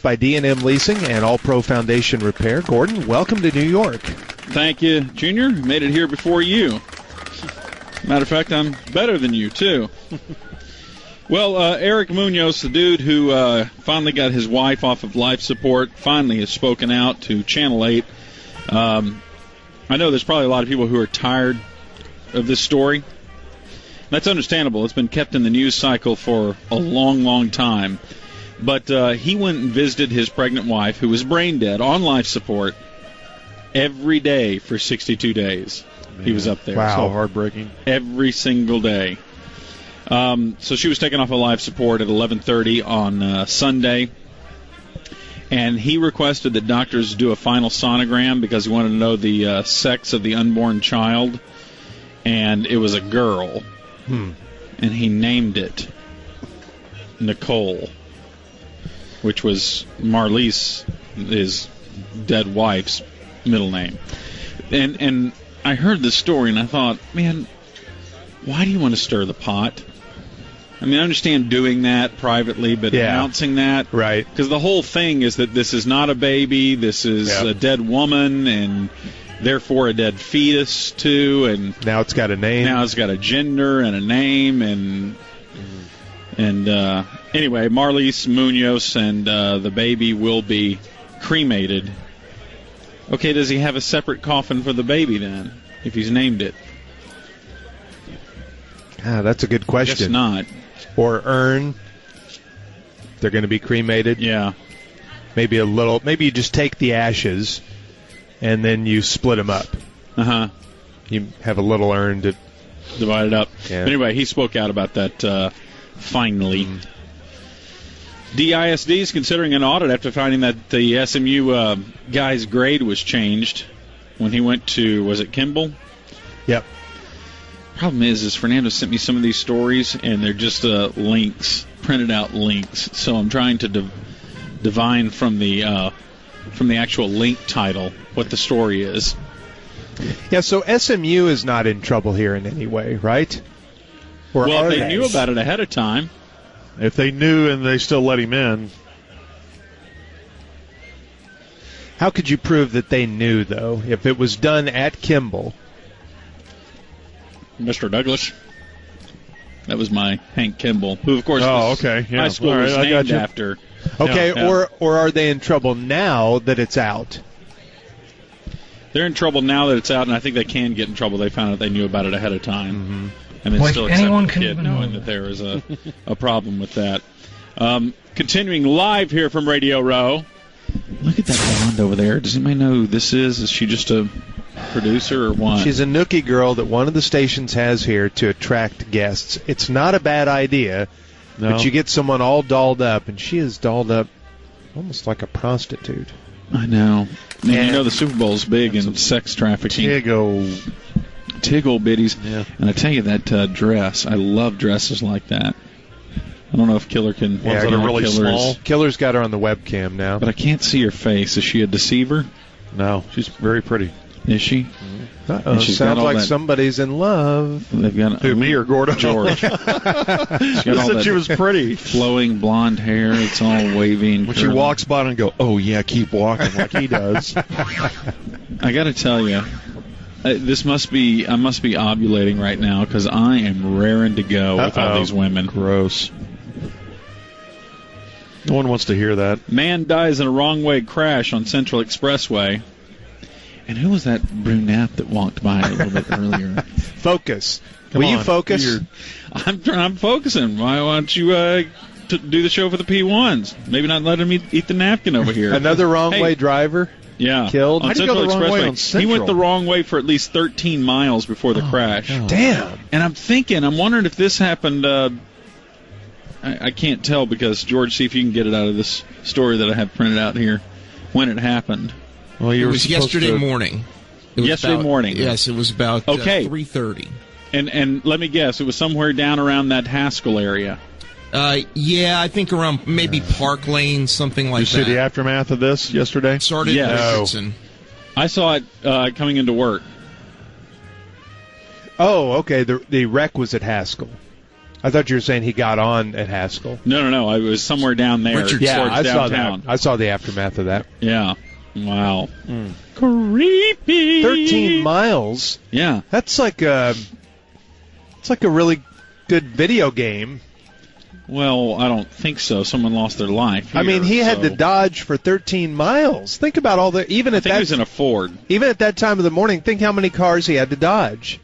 By D&M Leasing and All Pro Foundation Repair. Gordon, welcome to New York. Thank you, Junior. Made it here before you. Matter of fact, I'm better than you, too. Well, Eric Munoz, the dude who finally got his wife off of life support, finally has spoken out to Channel 8. I know there's probably a lot of people who are tired of this story. That's understandable. It's been kept in the news cycle for a long, long time. But he went and visited his pregnant wife, who was brain dead, on life support every day for 62 days. Man. He was up there. Wow. So heartbreaking. Every single day. So she was taken off of life support at 11:30 on Sunday. And he requested that doctors do a final sonogram because he wanted to know the sex of the unborn child. And it was a girl. And he named it Nicole, which was Marlise, his dead wife's middle name. And I heard this story, and I thought, man, why do you want to stir the pot? I mean, I understand doing that privately, but announcing that. Right. Because the whole thing is that this is not a baby, this is a dead woman, and therefore a dead fetus, too. And now it's got a name. Now it's got a gender and a name, and anyway, Marlise Munoz and the baby will be cremated. Okay, does he have a separate coffin for the baby then, if he's named it? That's a good question. I guess not. Or urn. They're going to be cremated. Yeah. Maybe you just take the ashes and then you split them up. Uh-huh. You have a little urn to divide it up. Yeah. Anyway, he spoke out about that finally. DISD is considering an audit after finding that the SMU guy's grade was changed when he went to, was it Kimball? Yep. Problem is Fernando sent me some of these stories, and they're just links, printed out links. So I'm trying to divine from the actual link title what the story is. Yeah, so SMU is not in trouble here in any way, right? Or well, they knew about it ahead of time. If they knew and they still let him in. How could you prove that they knew, though, if it was done at Kimball? Mr. Douglas. That was my Hank Kimball, who, of course, okay. Yeah. High school was named after. Okay, or are they in trouble now that it's out? They're in trouble now that it's out, and I think they can get in trouble. They found out they knew about it ahead of time. Mm-hmm. And then still accept the kid knowing that there is a problem with that. Continuing live here from Radio Row. Look at that blonde over there. Does anybody know who this is? Is she just a producer or what? She's a nookie girl that one of the stations has here to attract guests. It's not a bad idea, but you get someone all dolled up, and she is dolled up almost like a prostitute. I know. And you know the Super Bowl's big in sex trafficking. Tig old biddies. Yeah. And I tell you, that dress, I love dresses like that. I don't know if Killer can... Ones that are really small. Killer's got her on the webcam now. But I can't see her face. Is she a deceiver? No, she's very pretty. Is she? Uh-oh, sounds like somebody's in love. They've got who, me or Gordo? George. She said she was pretty. Flowing blonde hair. It's all waving. When she walks by and go, oh, yeah, keep walking like he does. I got to tell you, I must be ovulating right now because I am raring to go with all these women. Gross. No one wants to hear that. Man dies in a wrong-way crash on Central Expressway. And who was that brunette that walked by a little bit earlier? Focus. Will you focus? I'm focusing. Why don't you do the show for the P1s? Maybe not let him eat the napkin over here. Another wrong-way driver? Yeah. Killed? How'd you go the wrong way on Central? He went the wrong way for at least 13 miles before the crash. God. Damn. And I'm wondering if this happened... I can't tell because, George, see if you can get it out of this story that I have printed out here, when it happened. Well, it was yesterday morning. Morning. Yes, it was about 3:30. And let me guess, it was somewhere down around that Haskell area. Yeah, I think around maybe Park Lane, something like that. You see the aftermath of this yesterday? Started in Richardson. I saw it coming into work. Oh, okay. The wreck was at Haskell. I thought you were saying he got on at Haskell. No. I was somewhere down there. Yeah, I saw downtown. that. I saw the aftermath of that. Yeah. Wow. Creepy. 13 miles. Yeah. That's like a really good video game. Well, I don't think so. Someone lost their life here, I mean, he had to dodge for 13 miles. Think about all the I think he was in a Ford. Even at that time of the morning, think how many cars he had to dodge.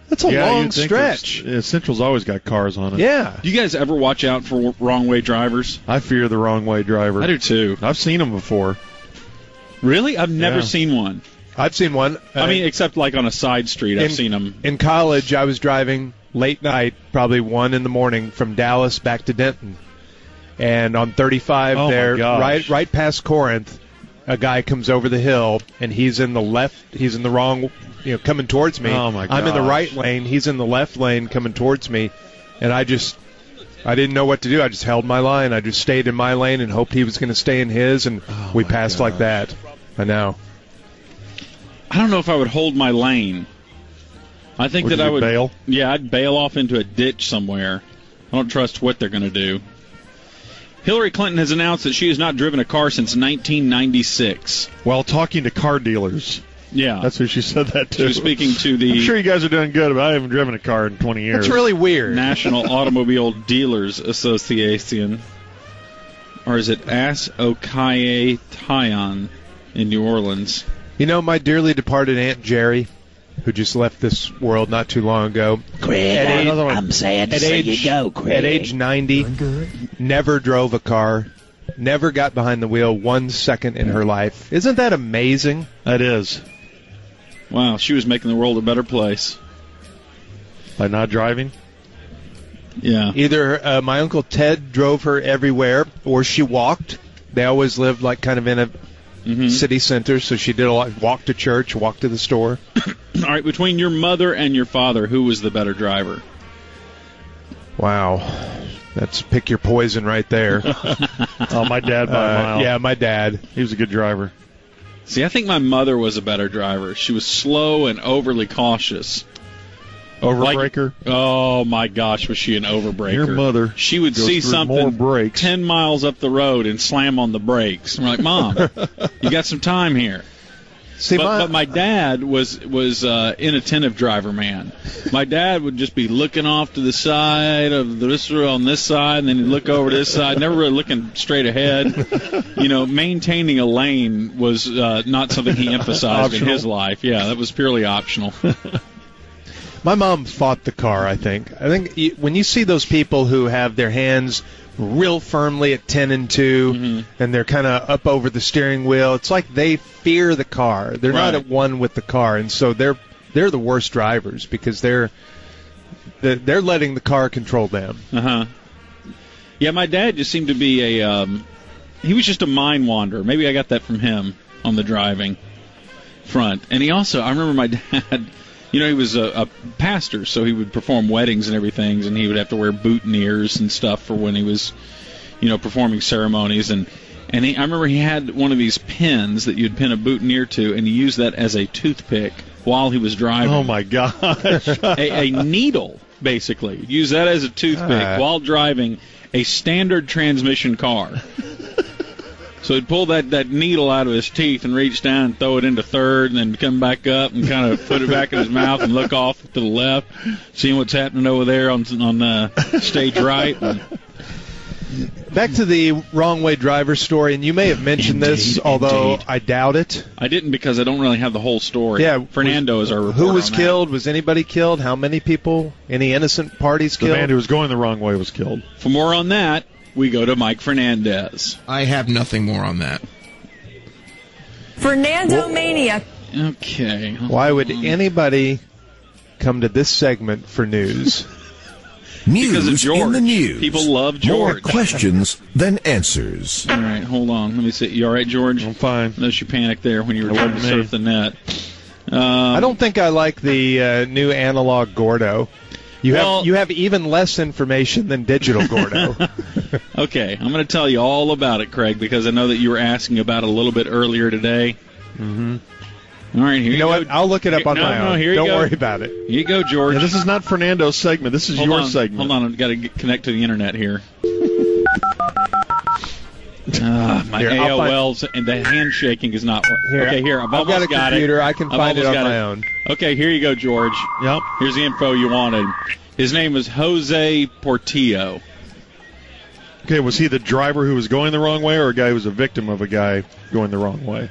That's a long stretch. Central's always got cars on it. Yeah. Do you guys ever watch out for wrong way drivers? I fear the wrong way driver. I do too. I've seen them before. Really? I've never seen one. I've seen one. I mean, except like on a side street, I've seen them. In college, I was driving late night, probably 1 in the morning, from Dallas back to Denton. And on 35 right past Corinth, a guy comes over the hill, and he's in the wrong, coming towards me. Oh, my gosh. I'm in the right lane, he's in the left lane coming towards me, and I didn't know what to do. I just held my line. I just stayed in my lane and hoped he was going to stay in his, and we passed like that. I know. I don't know if I would hold my lane. I think that I would bail. Yeah, I'd bail off into a ditch somewhere. I don't trust what they're going to do. Hillary Clinton has announced that she has not driven a car since 1996. While talking to car dealers. Yeah. That's who she said that to. She was speaking to the... I'm sure you guys are doing good, but I haven't driven a car in 20 years. That's really weird. National Automobile Dealers Association. Or is it As-Okaye Tyon in New Orleans? My dearly departed Aunt Jerry, who just left this world not too long ago. Craig, I'm sad to see you go, Craig. At age 90, never drove a car, never got behind the wheel 1 second in her life. Isn't that amazing? That is. Wow, she was making the world a better place. By not driving? Yeah. Either my Uncle Ted drove her everywhere, or she walked. They always lived like kind of in a city center, so she did a lot. Walk to church, walk to the store. All right, between your mother and your father, who was the better driver? Wow. That's pick your poison right there. Oh, my dad by a mile. Yeah, my dad. He was a good driver. See, I think my mother was a better driver. She was slow and overly cautious. Overbreaker? Oh, my gosh, was she an overbreaker. Your mother. She would see something 10 miles up the road and slam on the brakes. I'm like, Mom, you got some time here. See, but my dad was inattentive driver man. My dad would just be looking off to the side of this on this side, and then he'd look over to this side, never really looking straight ahead. Maintaining a lane was not something he emphasized in his life. Yeah, that was purely optional. My mom fought the car, I think. When you see those people who have their hands real firmly at 10 and 2, and they're kind of up over the steering wheel, it's like they fear the car. They're not at one with the car, and so they're the worst drivers because they're letting the car control them. Yeah, my dad just seemed to be he was just a mind wanderer. Maybe I got that from him on the driving front. And he also, I remember my dad... he was a pastor, so he would perform weddings and everything, and he would have to wear boutonnieres and stuff for when he was, performing ceremonies. And I remember he had one of these pins that you'd pin a boutonniere to, and he used that as a toothpick while he was driving. Oh, my gosh. a needle, basically. Use that as a toothpick while driving a standard transmission car. So he'd pull that needle out of his teeth and reach down and throw it into third and then come back up and kind of put it back in his mouth and look off to the left, seeing what's happening over there on stage right. Back to the wrong way driver story, and you may have mentioned this, although I doubt it. I didn't because I don't really have the whole story. Yeah, Fernando is our reporter. Who was killed? Was anybody killed? How many people? Any innocent parties killed? The man who was going the wrong way was killed. For more on that, we go to Mike Fernandez. I have nothing more on that. Fernando Mania. Okay. Why would anybody come to this segment for news? News because of George. In the news. People love George. More questions than answers. All right, hold on. Let me see. You all right, George? I'm fine. Unless you panicked there when you were trying to surf the net. I don't think I like the new analog Gordo. You have even less information than digital Gordo. Okay, I'm going to tell you all about it, Craig, because I know that you were asking about it a little bit earlier today. All right, here You know what? I'll look it up on my own. Here you Don't go. worry about it. Here you go, George. Yeah, this is not Fernando's segment. This is your segment. Hold on. I've got to connect to the internet here. My Here, I'll AOLs and the handshaking is not working. Okay, here. I've got a computer. I can find it on my own. Okay, here you go, George. Yep. Here's the info you wanted. His name was Jose Portillo. Okay, was he the driver who was going the wrong way or a guy who was a victim of a guy going the wrong way?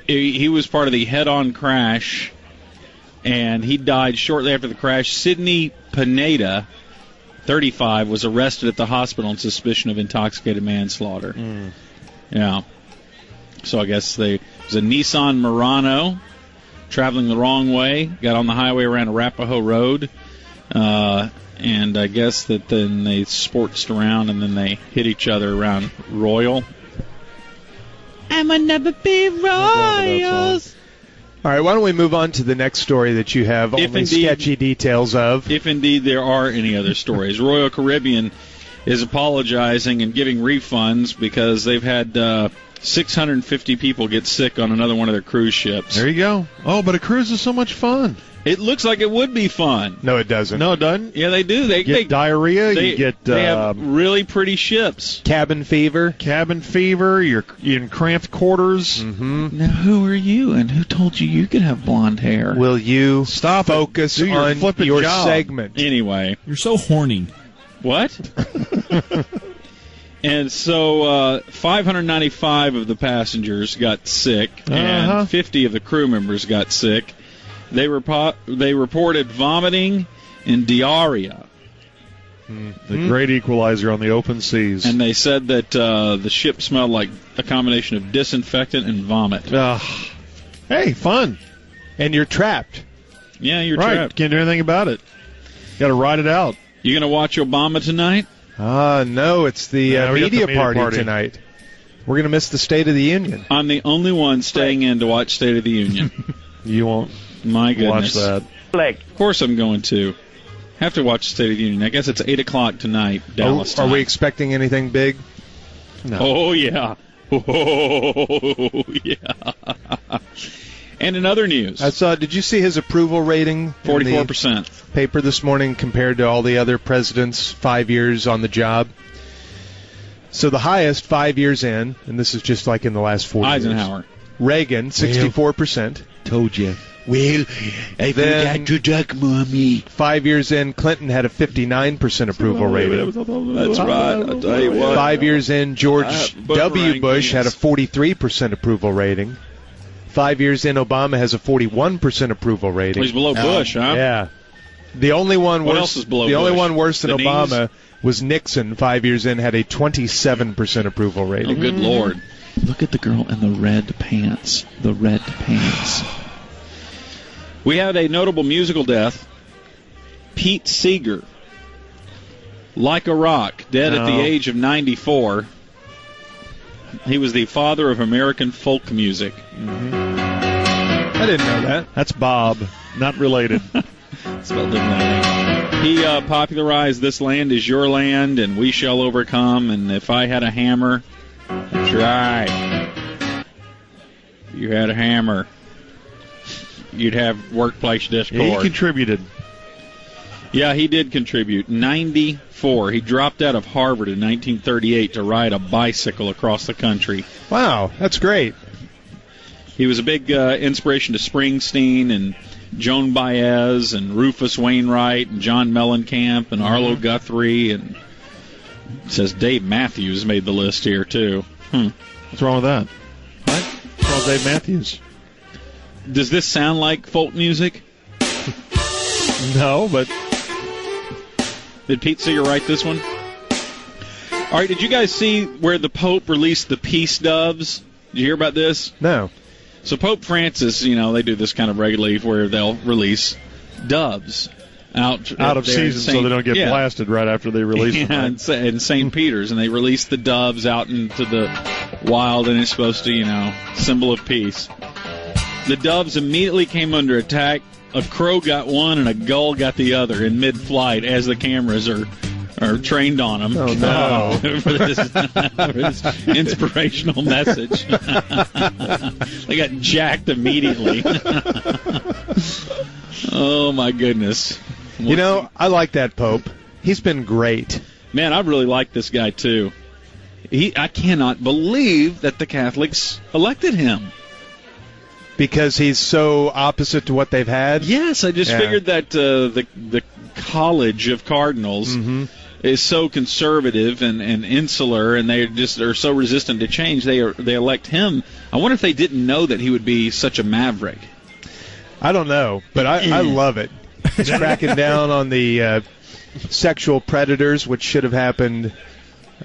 He was part of the head-on crash, and he died shortly after the crash. Sidney Pineda, 35, was arrested at the hospital on suspicion of intoxicated manslaughter. Yeah. So I guess it was a Nissan Murano traveling the wrong way, got on the highway around Arapahoe Road, and I guess that then they sportsed around and then they hit each other around Royal. I'ma never be Royals. All right, why don't we move on to the next story that you have sketchy details of? If indeed there are any other stories. Royal Caribbean is apologizing and giving refunds because they've had 650 people get sick on another one of their cruise ships. There you go. Oh, but a cruise is so much fun. It looks like it would be fun. No, it doesn't. No, it doesn't. Yeah, they do. They get diarrhea. You get. They have really pretty ships. Cabin fever. You're in cramped quarters. Mm-hmm. Now, who are you, and who told you could have blonde hair? Will you focus on your job. segment? Anyway, you're so horny. What? And so 595 of the passengers got sick, and 50 of the crew members got sick. They reported vomiting and diarrhea. The great equalizer on the open seas. And they said that the ship smelled like a combination of disinfectant and vomit. Hey, fun. And you're trapped. Yeah, you're right. trapped. Can't do anything about it. Got to ride it out. You going to watch Obama tonight? No, it's the media party tonight. We're going to miss the State of the Union. I'm the only one staying in to watch State of the Union. You won't. My goodness. Watch that. Of course I'm going to. Have to watch State of the Union. I guess it's 8 o'clock tonight, Dallas time. Are we expecting anything big? No. Oh, yeah. Oh, yeah. And in other news. Did you see his approval rating? 44%. In the paper this morning compared to all the other presidents' 5 years on the job. So the highest 5 years in, and this is just like in the last 4 years. Eisenhower. Reagan, 64%. Told you. Well, I forgot to duck, Mommy. 5 years in, Clinton had a 59% approval rating. That's right. I'll tell you what. 5 years in, George W. Bush had a 43% approval rating. 5 years in, Obama has a 41% approval rating. He's below Bush, huh? Yeah. The only one what worse. Else is below the Bush? only one worse than the Obama knees? was Nixon. 5 years in, had a 27% approval rating. Oh, good Lord! Look at the girl in the red pants. The red pants. We had a notable musical death. Pete Seeger, like a rock, dead at the age of 94. He was the father of American folk music. Mm-hmm. I didn't know that. That's Bob. Not related. Spelled differently. He popularized "This Land Is Your Land" and "We Shall Overcome" and "If I Had a Hammer." That's right. You had a hammer, you'd have workplace discord. Yeah, he contributed. Yeah, he did contribute. 94. He dropped out of Harvard in 1938 to ride a bicycle across the country. Wow, that's great. He was a big inspiration to Springsteen and Joan Baez and Rufus Wainwright and John Mellencamp and Arlo Guthrie, and it says Dave Matthews made the list here too. What's wrong with that? What? What's wrong with Dave Matthews? Does this sound like folk music? No, but did Pete Seeger write this one? All right, did you guys see where the Pope released the peace doves? Did you hear about this? No. So Pope Francis, they do this kind of regularly where they'll release doves out of season so they don't get blasted right after they release them. Yeah, in St. Peter's, and they release the doves out into the wild, and it's supposed to, symbol of peace. The doves immediately came under attack. A crow got one and a gull got the other in mid-flight as the cameras are or trained on them. Oh, no. for this inspirational message. They got jacked immediately. Oh, my goodness. You know, I like that Pope. He's been great. Man, I really like this guy, too. I cannot believe that the Catholics elected him. Because he's so opposite to what they've had? Yes, I just figured that the College of Cardinals is so conservative and insular, and they just are so resistant to change. They elect him. I wonder if they didn't know that he would be such a maverick. I don't know, but I love it. He's cracking down on the sexual predators, which should have happened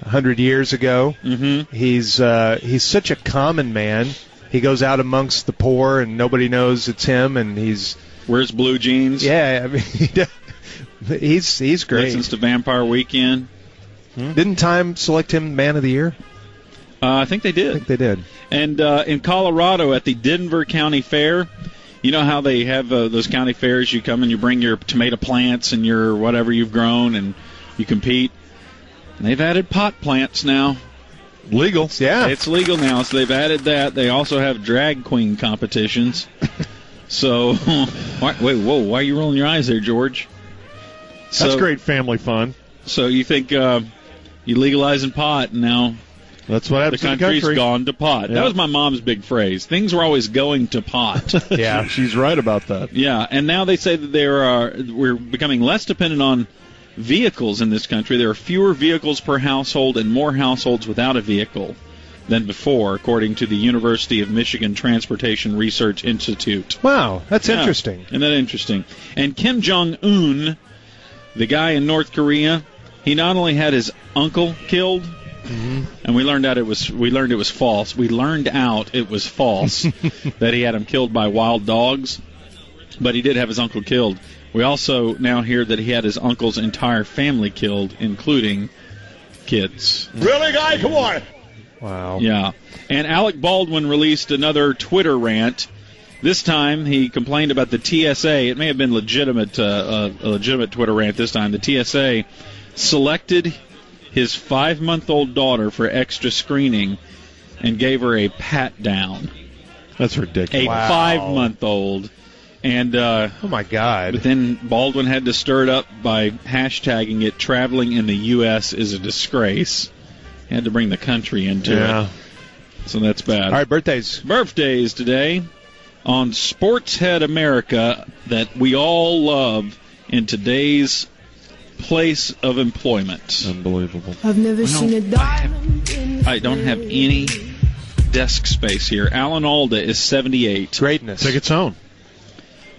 100 years ago. Mm-hmm. He's such a common man. He goes out amongst the poor, and nobody knows it's him, and he's... Wears blue jeans. Yeah, I mean, he's great. Listens to Vampire Weekend. Didn't Time select him Man of the Year? I think they did. I think they did. And in Colorado at the Denver County Fair, you know how they have those county fairs? You come and you bring your tomato plants and your whatever you've grown, and you compete. And they've added pot plants now. Legal. Yeah. It's legal now, so they've added that. They also have drag queen competitions. So, why are you rolling your eyes there, George? That's great family fun. So you think you legalizing pot, and now that's what happens the country's gone to pot. Yeah. That was my mom's big phrase. Things were always going to pot. Yeah, she's right about that. Yeah, and now they say that we're becoming less dependent on vehicles in this country. There are fewer vehicles per household and more households without a vehicle than before, according to the University of Michigan Transportation Research Institute. Wow, that's interesting. Isn't that interesting? And Kim Jong-un, the guy in North Korea, he not only had his uncle killed, and we learned out it was false. We learned out it was false that he had him killed by wild dogs, but he did have his uncle killed. We also now hear that he had his uncle's entire family killed, including kids. Really, guy? Come on. Wow. Yeah. And Alec Baldwin released another Twitter rant. This time he complained about the TSA. It may have been a legitimate Twitter rant this time. The TSA selected his 5-month-old daughter for extra screening and gave her a pat down. That's ridiculous. A 5-month-old. And oh my God! But then Baldwin had to stir it up by hashtagging it. Traveling in the U.S. is a disgrace. He had to bring the country into it. So that's bad. All right, birthdays. Birthdays today on Sportshead America that we all love in today's place of employment. Unbelievable. I've never seen a diamond. I don't have any desk space here. Alan Alda is 78. Greatness. Take its own.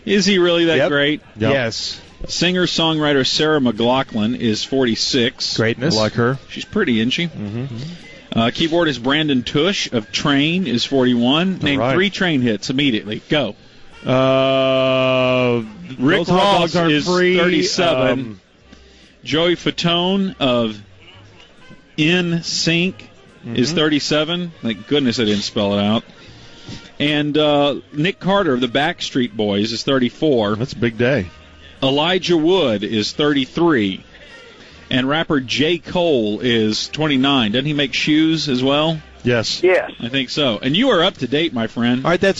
Is he really that great? Yep. Yes. Singer-songwriter Sarah McLachlan is 46. Greatness. I like her. She's pretty, isn't she? Mm-hmm. Keyboardist Brandon Tush of Train is 41. Name 3 Train hits immediately. Go. Rick Ross is 37. Joey Fatone of NSYNC is 37. Thank goodness I didn't spell it out. And Nick Carter of the Backstreet Boys is 34. That's a big day. Elijah Wood is 33. And rapper J. Cole is 29. Doesn't he make shoes as well? Yes. I think so. And you are up to date, my friend. All right, that's